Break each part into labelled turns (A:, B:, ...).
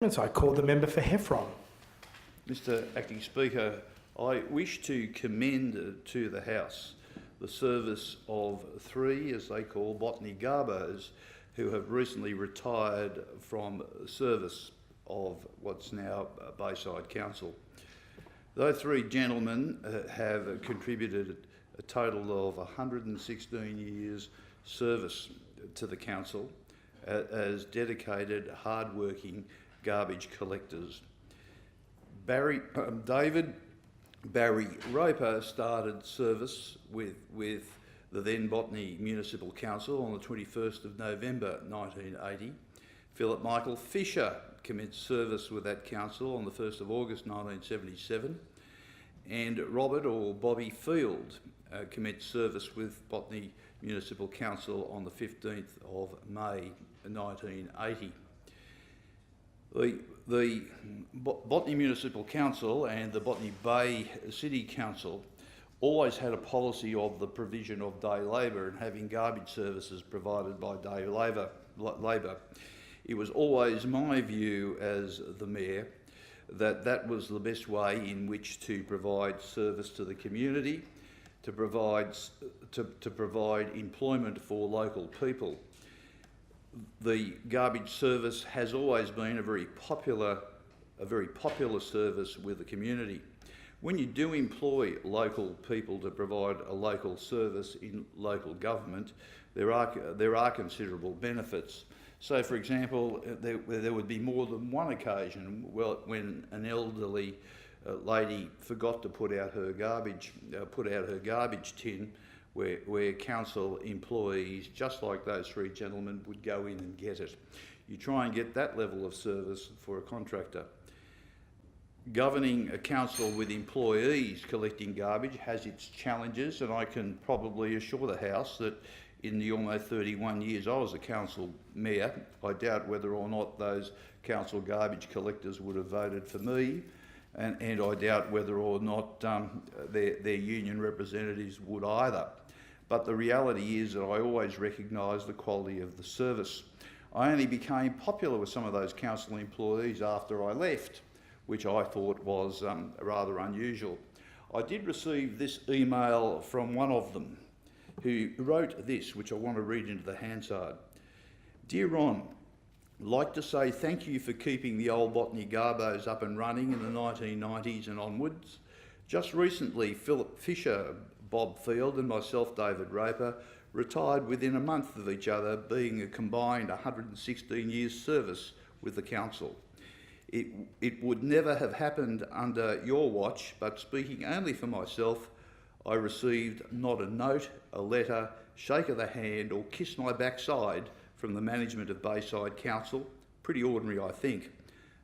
A: I call the member for Heffron.
B: Mr Acting Speaker, I wish to commend to the House the service of three, as they call, Botany Garbos, who have recently retired from service of what's now Bayside Council. Those three gentlemen have contributed a total of 116 years service to the Council as dedicated, hard-working garbage collectors. David Barry Roper started service with the then Botany Municipal Council on the 21st of November 1980. Philip Michael Fisher commenced service with that council on the 1st of August 1977, and Robert or Bobby Field commenced service with Botany Municipal Council on the 15th of May 1980. The Botany Municipal Council and the Botany Bay City Council always had a policy of the provision of day labour and having garbage services provided by day labour. It was always my view as the Mayor that that was the best way in which to provide service to the community, to provide employment for local people. The garbage service has always been a very popular service with the community. When you do employ local people to provide a local service in local government, there are considerable benefits. So, for example, there would be more than one occasion when an elderly lady forgot to put out her garbage tin, where council employees, just like those three gentlemen, would go in and get it. You try and get that level of service for a contractor. Governing a council with employees collecting garbage has its challenges, and I can probably assure the House that in the almost 31 years I was a council mayor, I doubt whether or not those council garbage collectors would have voted for me, and I doubt whether or not their union representatives would either. But the reality is that I always recognised the quality of the service. I only became popular with some of those council employees after I left, which I thought was rather unusual. I did receive this email from one of them, who wrote this, which I want to read into the Hansard. Dear Ron, I'd like to say thank you for keeping the old Botany Garbos up and running in the 1990s and onwards. Just recently, Philip Fisher, Bob Field and myself, David Roper, retired within a month of each other, being a combined 116 years service with the council. It would never have happened under your watch, but speaking only for myself, I received not a note, a letter, shake of the hand or kiss my backside from the management of Bayside Council. Pretty ordinary, I think.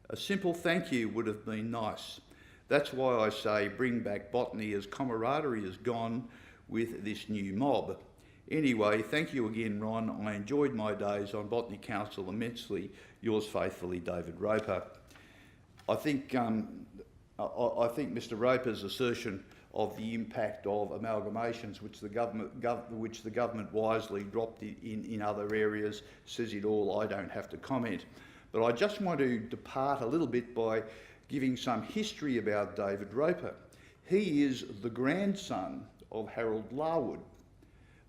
B: A simple thank you would have been nice. That's why I say bring back Botany, as camaraderie is gone with this new mob. Anyway, thank you again, Ron. I enjoyed my days on Botany Council immensely. Yours faithfully, David Roper. I think Mr Roper's assertion of the impact of amalgamations, which the government wisely dropped in other areas, says it all. I don't have to comment. But I just want to depart a little bit by giving some history about David Roper. He is the grandson of Harold Larwood.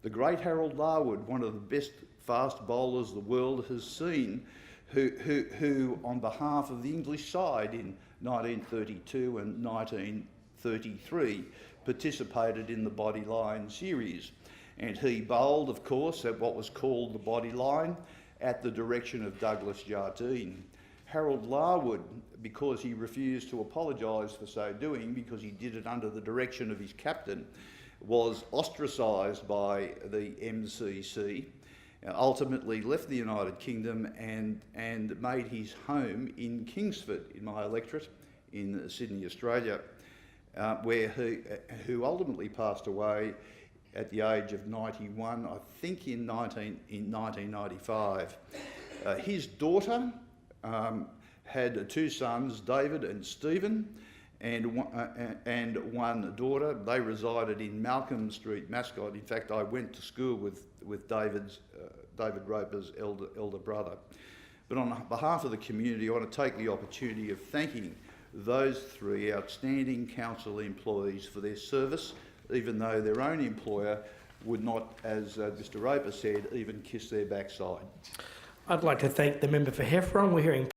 B: The great Harold Larwood, one of the best fast bowlers the world has seen, who on behalf of the English side in 1932 and 1933 participated in the Bodyline series. And he bowled, of course, at what was called the Bodyline at the direction of Douglas Jardine. Harold Larwood, because he refused to apologise for so doing, because he did it under the direction of his captain, was ostracised by the MCC, ultimately left the United Kingdom and made his home in Kingsford, in my electorate, in Sydney, Australia, who ultimately passed away at the age of 91, I think in 1995. His daughter had two sons, David and Stephen, and one daughter. They resided in Malcolm Street, Mascot. In fact, I went to school with David Roper's elder brother. But on behalf of the community, I want to take the opportunity of thanking those 3 outstanding council employees for their service, even though their own employer would not, as Mr Roper said, even kiss their backside.
A: I'd like to thank the member for Heffron. We're hearing